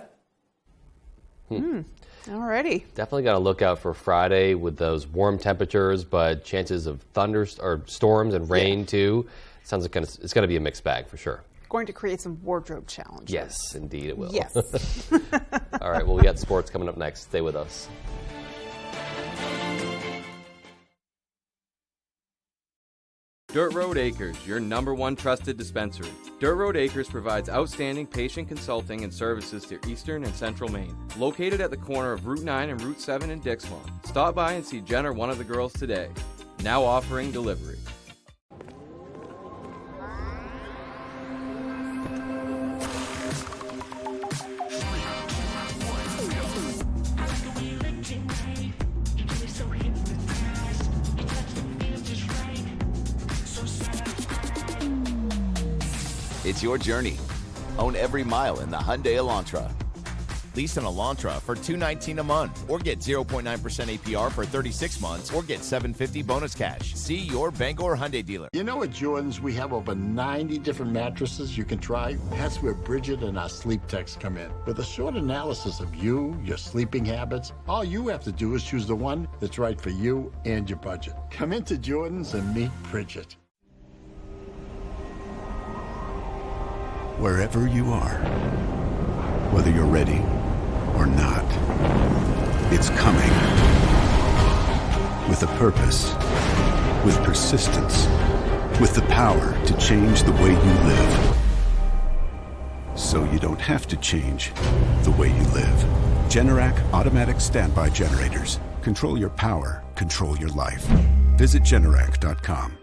Alrighty. Definitely got to look out for Friday with those warm temperatures, but chances of storms and rain too. Sounds like it's going to be a mixed bag for sure. Going to create some wardrobe challenges. Yes, indeed it will. Yes. All right, well, we got sports coming up next. Stay with us. Dirt Road Acres, your #1 trusted dispensary. Dirt Road Acres provides outstanding patient consulting and services to Eastern and Central Maine. Located at the corner of Route 9 and Route 7 in Dixmont. Stop by and see Jen or one of the girls today. Now offering delivery. It's your journey. Own every mile in the Hyundai Elantra. Lease an Elantra for $219 a month, or get 0.9% APR for 36 months, or get $750 bonus cash. See your Bangor Hyundai dealer. You know, at Jordan's, we have over 90 different mattresses you can try. That's where Bridget and our sleep techs come in. With a short analysis of you, your sleeping habits, all you have to do is choose the one that's right for you and your budget. Come into Jordan's and meet Bridget. Wherever you are, whether you're ready or not, it's coming. With a purpose, with persistence, with the power to change the way you live. So you don't have to change the way you live. Generac automatic standby generators. Control your power, control your life. Visit Generac.com.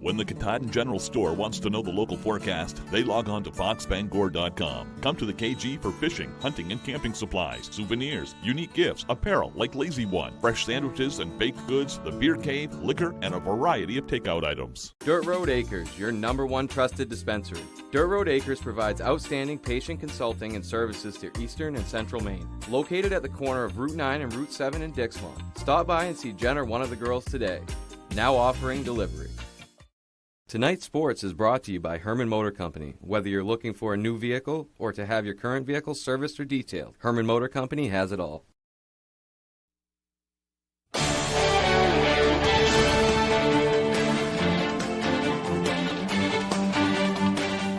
When the Katahdin General Store wants to know the local forecast, they log on to foxbangor.com. Come to the KG for fishing, hunting, and camping supplies, souvenirs, unique gifts, apparel like Lazy One, fresh sandwiches and baked goods, the beer cave, liquor, and a variety of takeout items. Dirt Road Acres, your #1 trusted dispensary. Dirt Road Acres provides outstanding patient consulting and services to Eastern and Central Maine. Located at the corner of Route 9 and Route 7 in Dixmont. Stop by and see Jen or one of the girls today. Now offering delivery. Tonight's sports is brought to you by Herman Motor Company. Whether you're looking for a new vehicle or to have your current vehicle serviced or detailed, Herman Motor Company has it all.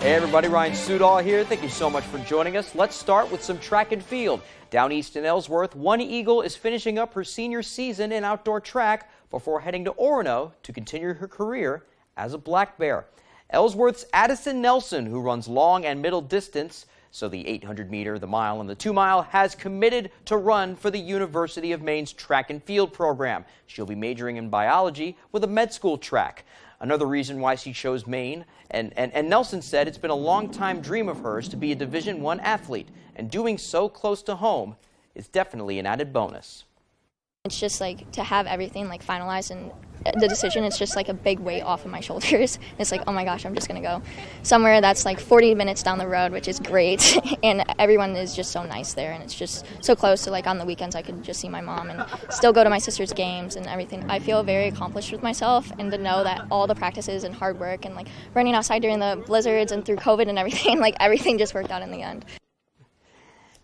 Hey everybody, Ryan Sudall here. Thank you so much for joining us. Let's start with some track and field. Down east in Ellsworth, one Eagle is finishing up her senior season in outdoor track before heading to Orono to continue her career as a black bear. Ellsworth's Addison Nelson, who runs long and middle distance, so the 800-meter, the mile, and the 2-mile, has committed to run for the University of Maine's track and field program. She'll be majoring in biology with a med school track. Another reason why she chose Maine, and Nelson said it's been a long-time dream of hers to be a Division I athlete, and doing so close to home is definitely an added bonus. It's just like to have everything like finalized and the decision, it's just like a big weight off of my shoulders. It's like, oh my gosh, I'm just going to go somewhere that's like 40 minutes down the road, which is great. And everyone is just so nice there. And it's just so close to like on the weekends I could just see my mom and still go to my sister's games and everything. I feel very accomplished with myself, and to know that all the practices and hard work and like running outside during the blizzards and through COVID and everything, like everything just worked out in the end.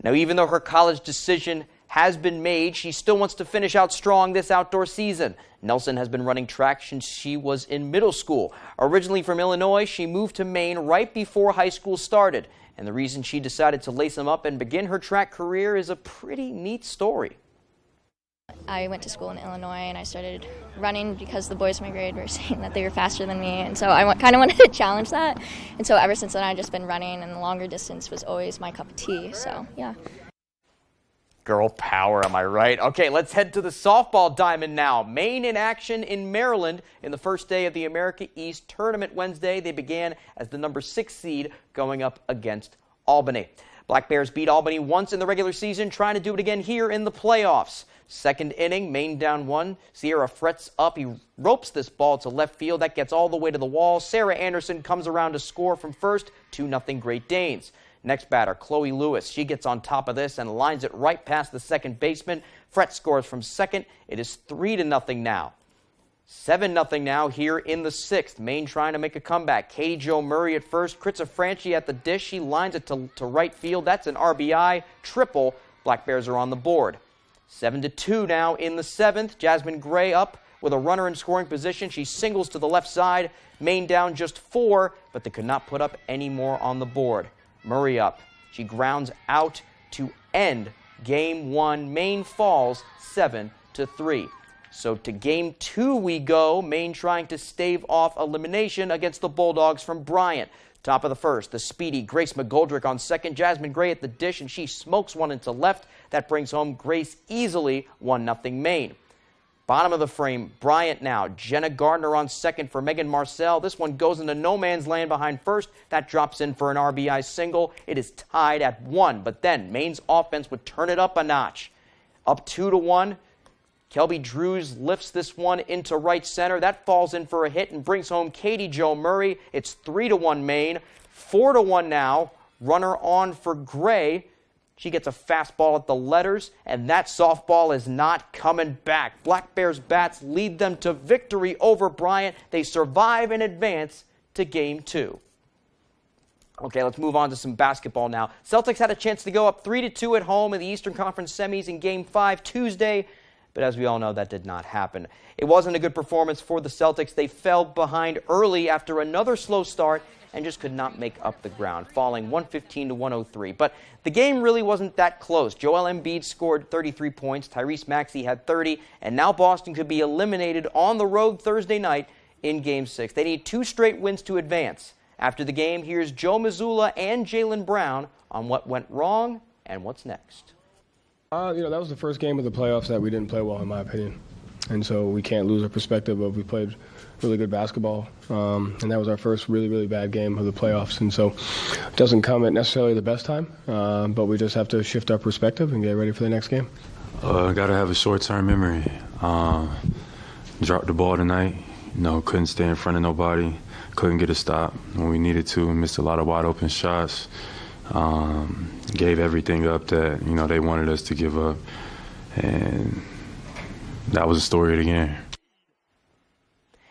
Now, even though her college decision has been made, she still wants to finish out strong this outdoor season. Nelson has been running track since she was in middle school. Originally from Illinois, she moved to Maine right before high school started. And the reason she decided to lace them up and begin her track career is a pretty neat story. I went to school in Illinois and I started running because the boys in my grade were saying that they were faster than me, and so I kind of wanted to challenge that. And so ever since then I've just been running, and the longer distance was always my cup of tea, so yeah. Girl power, am I right? Okay, let's head to the softball diamond now. Maine in action in Maryland in the first day of the America East Tournament Wednesday. They began as the number 6 seed going up against Albany. Black Bears beat Albany once in the regular season, trying to do it again here in the playoffs. Second inning, Maine down 1. Sierra frets up. He ropes this ball to left field. That gets all the way to the wall. Sarah Anderson comes around to score from first. 2-0 Great Danes. Next batter, Chloe Lewis. She gets on top of this and lines it right past the second baseman. Fret scores from second. It is 3-0 now. 7-0 now here in the 6th. Maine trying to make a comeback. Katie Jo Murray at first. Kritza Franchi at the dish. She lines it to right field. That's an RBI triple. Black Bears are on the board. 7-2 now in the 7th. Jasmine Gray up with a runner in scoring position. She singles to the left side. Maine down just 4, but they could not put up any more on the board. Murray up. She grounds out to end Game 1. Maine falls 7-3. So to Game 2 we go. Maine trying to stave off elimination against the Bulldogs from Bryant. Top of the first, the speedy Grace McGoldrick on second. Jasmine Gray at the dish, and she smokes one into left. That brings home Grace easily. 1-0 Maine. Bottom of the frame, Bryant now. Jenna Gardner on second for Megan Marcel. This one goes into no man's land behind first. That drops in for an RBI single. It is tied at 1, but then Maine's offense would turn it up a notch. Up 2-1. Kelby Drews lifts this one into right center. That falls in for a hit and brings home Katie Jo Murray. It's 3-1 Maine. 4-1 now. Runner on for Gray. She gets a fastball at the letters, and that softball is not coming back. Black Bears bats lead them to victory over Bryant. They survive and advance to Game 2. Okay, let's move on to some basketball now. Celtics had a chance to go up 3-2 at home in the Eastern Conference semis in Game 5 Tuesday, but as we all know, that did not happen. It wasn't a good performance for the Celtics. They fell behind early after another slow start and just could not make up the ground, falling 115-103. But the game really wasn't that close. Joel Embiid scored 33 points, Tyrese Maxey had 30, and now Boston could be eliminated on the road Thursday night in Game 6. They need 2 straight wins to advance. After the game, here's Joe Mazzulla and Jaylen Brown on what went wrong and what's next. That was the first game of the playoffs that we didn't play well, in my opinion. And so we can't lose our perspective of we played really good basketball. And that was our first really, really bad game of the playoffs. And so it doesn't come at necessarily the best time, but we just have to shift our perspective and get ready for the next game. Got to have a short-term memory. Dropped the ball tonight. Couldn't stay in front of nobody. Couldn't get a stop when we needed to. Missed a lot of wide-open shots. Gave everything up that, they wanted us to give up. And that was the story of the game.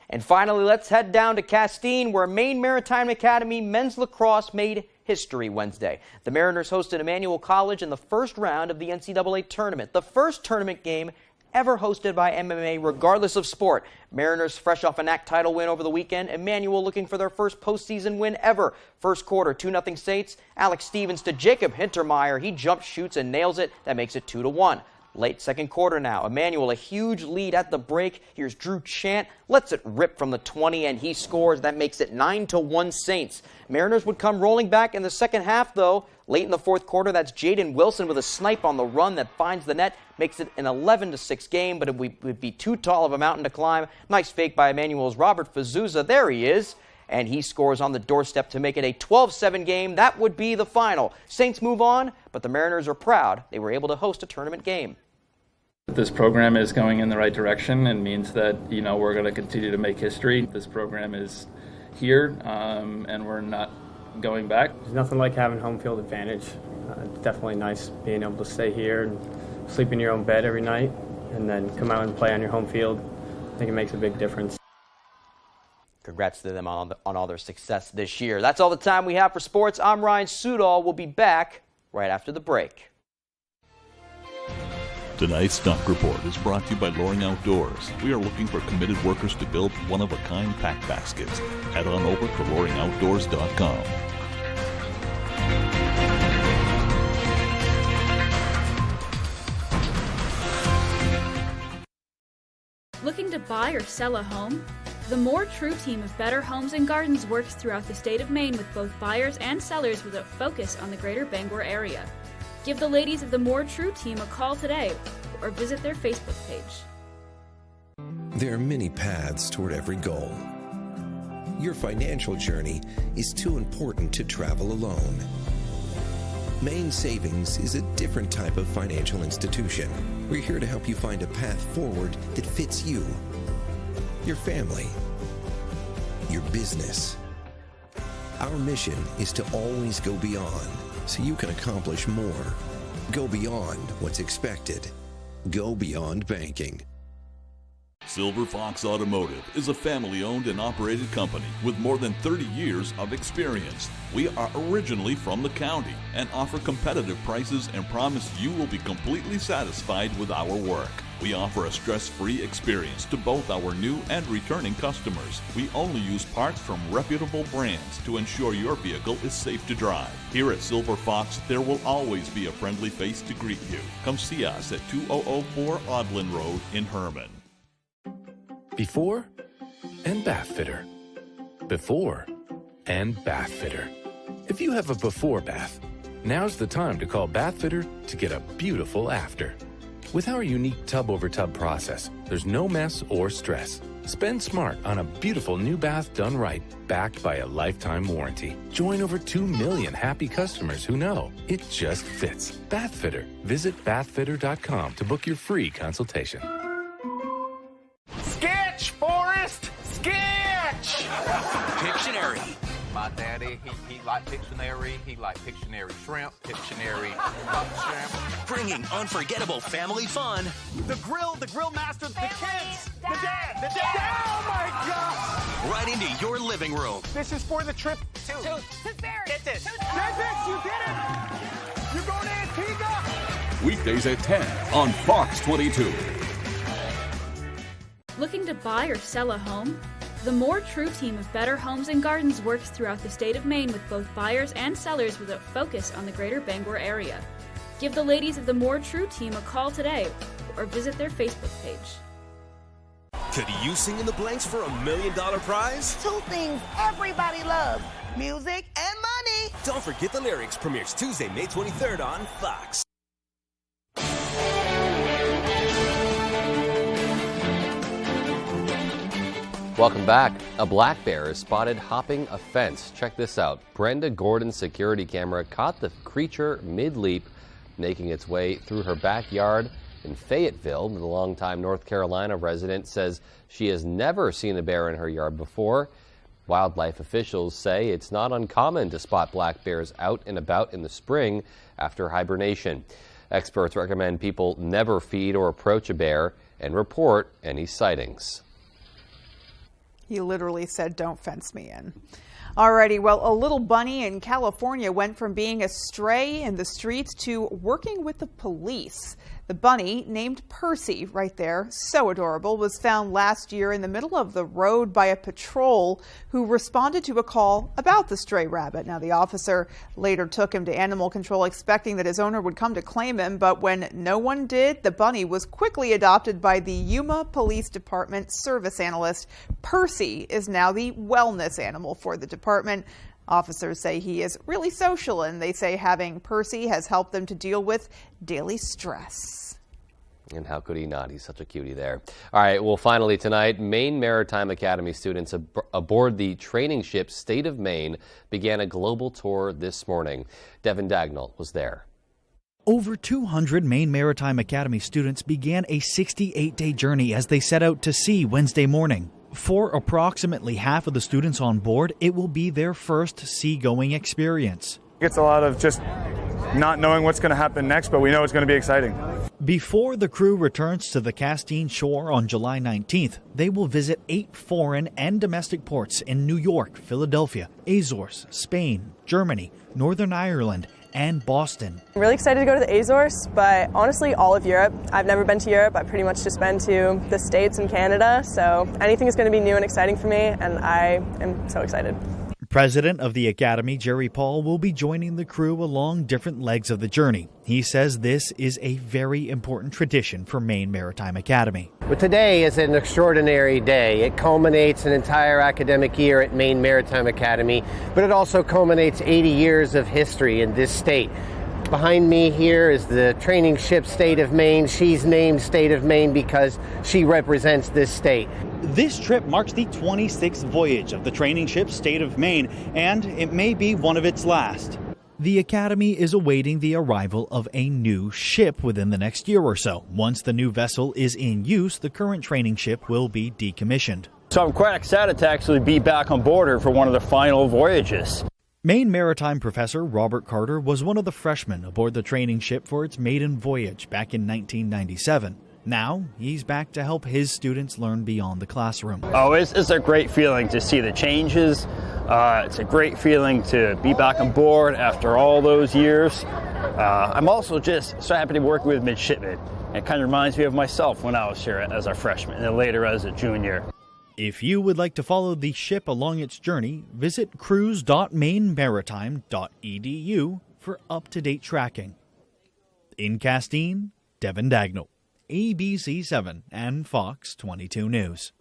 And finally, let's head down to Castine, where Maine Maritime Academy men's lacrosse made history Wednesday. The Mariners hosted Emmanuel College in the first round of the NCAA tournament, the first tournament game ever hosted by MMA, regardless of sport. Mariners fresh off a NAC title win over the weekend. Emmanuel looking for their first postseason win ever. First quarter, 2-0 Saints. Alex Stevens to Jacob Hintermeyer. He jumps, shoots, and nails it. That makes it 2-1. Late second quarter now. Emmanuel, a huge lead at the break. Here's Drew Chant. Lets it rip from the 20, and he scores. That makes it 9-1 Saints. Mariners would come rolling back in the second half, though. Late in the fourth quarter, that's Jaden Wilson with a snipe on the run that finds the net. Makes it an 11-6 game, but it would be too tall of a mountain to climb. Nice fake by Emmanuel's Robert Fazuzza. There he is. And he scores on the doorstep to make it a 12-7 game. That would be the final. Saints move on, but the Mariners are proud they were able to host a tournament game. This program is going in the right direction and means that, we're going to continue to make history. This program is here, and we're not going back. There's nothing like having home field advantage. It's definitely nice being able to stay here and sleep in your own bed every night and then come out and play on your home field. I think it makes a big difference. Congrats to them on all their success this year. That's all the time we have for sports. I'm Ryan Sudol. We'll be back right after the break. Tonight's Stock Report is brought to you by Loring Outdoors. We are looking for committed workers to build one-of-a-kind pack baskets. Head on over to loringoutdoors.com. Looking to buy or sell a home? The More True team of Better Homes and Gardens works throughout the state of Maine with both buyers and sellers with a focus on the greater Bangor area. Give the ladies of the More True team a call today or visit their Facebook page. There are many paths toward every goal. Your financial journey is too important to travel alone. Maine Savings is a different type of financial institution. We're here to help you find a path forward that fits you, your family, your business. Our mission is to always go beyond so you can accomplish more. Go beyond what's expected. Go beyond banking. Silver Fox Automotive is a family-owned and operated company with more than 30 years of experience. We are originally from the county and offer competitive prices and promise you will be completely satisfied with our work. We offer a stress-free experience to both our new and returning customers. We only use parts from reputable brands to ensure your vehicle is safe to drive. Here at Silver Fox, there will always be a friendly face to greet you. Come see us at 2004 Audlin Road in Herman. Before and bath fitter. Before and bath fitter. If you have a before bath, now's the time to call Bath Fitter to get a beautiful after. With our unique tub-over-tub process, there's no mess or stress. Spend smart on a beautiful new bath done right, backed by a lifetime warranty. Join over 2 million happy customers who know it just fits. Bath Fitter. Visit bathfitter.com to book your free consultation. Sketch, Forrest! Sketch! Pictionary. My daddy, he liked Pictionary. He liked Pictionary shrimp, Pictionary shrimp. Bringing unforgettable family fun. The grill master, the kids, the dad. Oh my God! Right into your living room. This is for the trip to Dentist. Dentist, you did it! You're going to Antigua! Weekdays at 10 on Fox 22. Looking to buy or sell a home? The More True team of Better Homes and Gardens works throughout the state of Maine with both buyers and sellers with a focus on the greater Bangor area. Give the ladies of the More True team a call today or visit their Facebook page. Could you sing in the blanks for $1 million prize? Two things everybody loves, music and money. Don't forget the lyrics. Premieres Tuesday, May 23rd on Fox. Welcome back. A black bear is spotted hopping a fence. Check this out. Brenda Gordon's security camera caught the creature mid-leap, making its way through her backyard in Fayetteville. The longtime North Carolina resident says she has never seen a bear in her yard before. Wildlife officials say it's not uncommon to spot black bears out and about in the spring after hibernation. Experts recommend people never feed or approach a bear and report any sightings. He literally said, "Don't fence me in." Alrighty, well, a little bunny in California went from being a stray in the streets to working with the police. The bunny, named Percy right there, so adorable, was found last year in the middle of the road by a patrol who responded to a call about the stray rabbit. Now, the officer later took him to animal control, expecting that his owner would come to claim him, but when no one did, the bunny was quickly adopted by the Yuma Police Department service analyst. Percy is now the wellness animal for the department. Officers say he is really social, and they say having Percy has helped them to deal with daily stress. And how could he not? He's such a cutie there. All right, well, finally tonight, Maine Maritime Academy students aboard the training ship State of Maine began a global tour this morning. Devin Dagnall was there. Over 200 Maine Maritime Academy students began a 68-day journey as they set out to sea Wednesday morning. For approximately half of the students on board, it will be their first seagoing experience. It's a lot of just not knowing what's going to happen next, but we know it's going to be exciting. Before the crew returns to the Castine shore on July 19th, they will visit 8 foreign and domestic ports in New York, Philadelphia, Azores, Spain, Germany, Northern Ireland, and Boston. I'm really excited to go to the Azores, but honestly all of Europe. I've never been to Europe. I've pretty much just been to the States and Canada, so anything is going to be new and exciting for me, and I am so excited. President of the Academy, Jerry Paul, will be joining the crew along different legs of the journey. He says this is a very important tradition for Maine Maritime Academy. But today is an extraordinary day. It culminates an entire academic year at Maine Maritime Academy, but it also culminates 80 years of history in this state. Behind me here is the training ship State of Maine. She's named State of Maine because she represents this state. This trip marks the 26th voyage of the training ship State of Maine, and it may be one of its last. The Academy is awaiting the arrival of a new ship within the next year or so. Once the new vessel is in use, the current training ship will be decommissioned. So I'm quite excited to actually be back on board her for one of the final voyages. Maine Maritime professor Robert Carter was one of the freshmen aboard the training ship for its maiden voyage back in 1997. Now, he's back to help his students learn beyond the classroom. Oh, it's a great feeling to see the changes. It's a great feeling to be back on board after all those years. I'm also just so happy to work with midshipmen. It kind of reminds me of myself when I was here as a freshman and then later as a junior. If you would like to follow the ship along its journey, visit cruise.mainemaritime.edu for up-to-date tracking. In Castine, Devin Dagnall, ABC7 and Fox 22 News.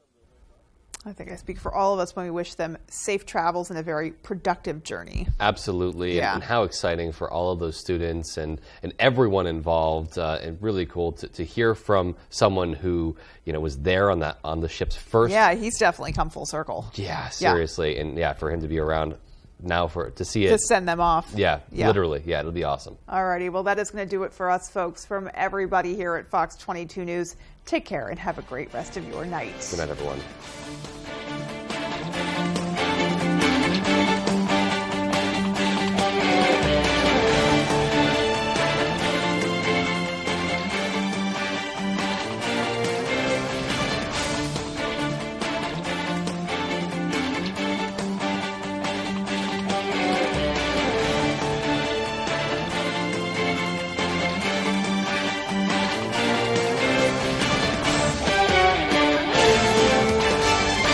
I think I speak for all of us when we wish them safe travels and a very productive journey. Absolutely, Yeah. and how exciting for all of those students and everyone involved, and really cool to hear from someone who was there on the ship's first. Yeah, he's definitely come full circle. Yeah, seriously, and for him to be around now to see it. To send them off. Yeah, literally, yeah, it'll be awesome. Alrighty, well that is going to do it for us folks. From everybody here at Fox 22 News, take care and have a great rest of your night. Good night, everyone.